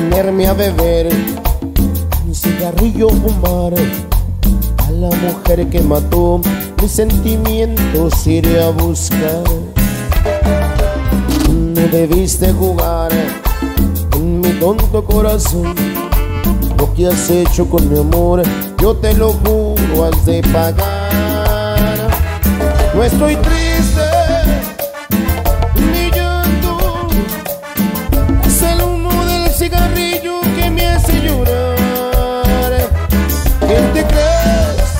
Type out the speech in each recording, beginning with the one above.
ponerme a beber un cigarrillo, fumar. A la mujer que mató mis sentimientos iré a buscar. No debiste jugar con mi tonto corazón. Lo que has hecho con mi amor, yo te lo juro, has de pagar. No estoy triste, mi llanto es el humo del cigarrillo que me hace llorar. ¿Quién te crees?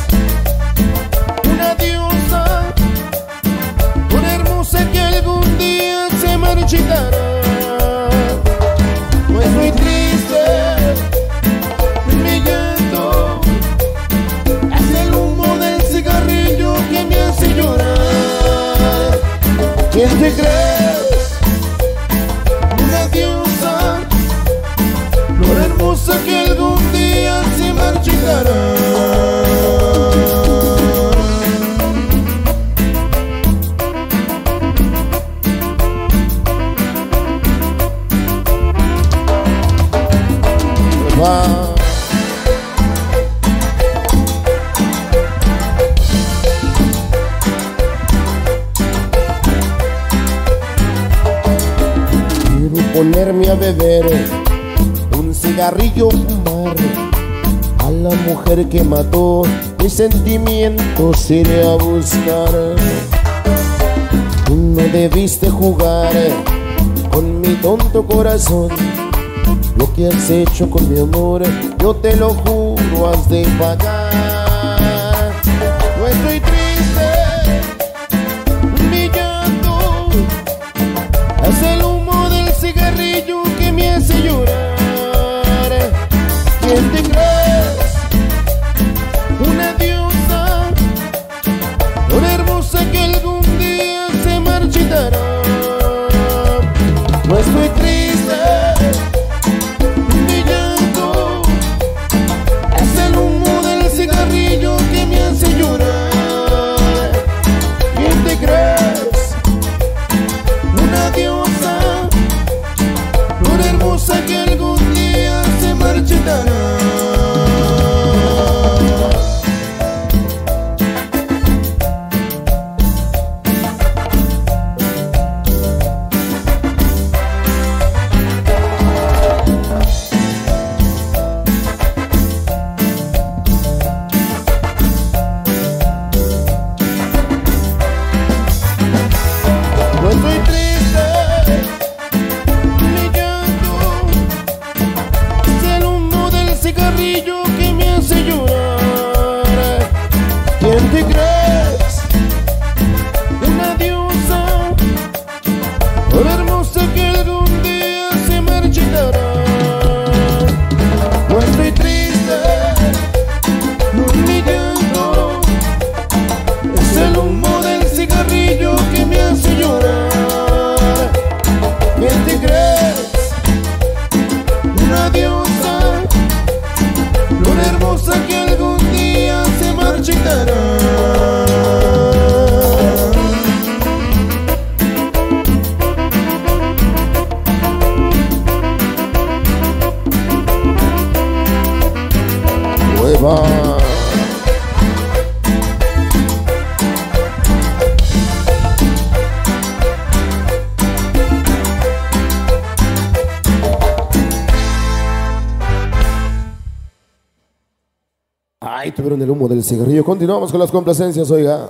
Una diosa, una hermosa que algún día se marchitará. No estoy triste, mi llanto es el humo del cigarrillo que me hace llorar. ¿Quién te crees? Una diosa, flor hermosa que algún día se marchitará. Quiero ponerme a beber un cigarrillo, fumar. A la mujer que mató mis sentimientos iré a buscar. Tú no debiste jugar con mi tonto corazón. Lo que has hecho con mi amor, yo te lo juro, has de pagar. No estoy triste, mi llanto es el humo del cigarrillo que me hace llorar. ¿Quién te crees? Una diosa, una hermosa que algún día se marchitará. No estoy triste, mi llanto es el humo del cigarrillo que me hace llorar. ¿Quién te crees? Una diosa, una hermosa que algún día se marchitará. No estoy triste, mi llanto es el humo del cigarrillo que me hace llorar. ¿Quién te crees? Una diosa, una hermosa que algún día se marchitará. No estoy triste, mi llanto es el humo del cigarrillo que me hace llorar. ¿Quién te crees? Una diosa, una hermosa que algún día se marchitará. Nueva. Ay, tuvieron el humo del cigarrillo. Continuamos con las complacencias, oiga.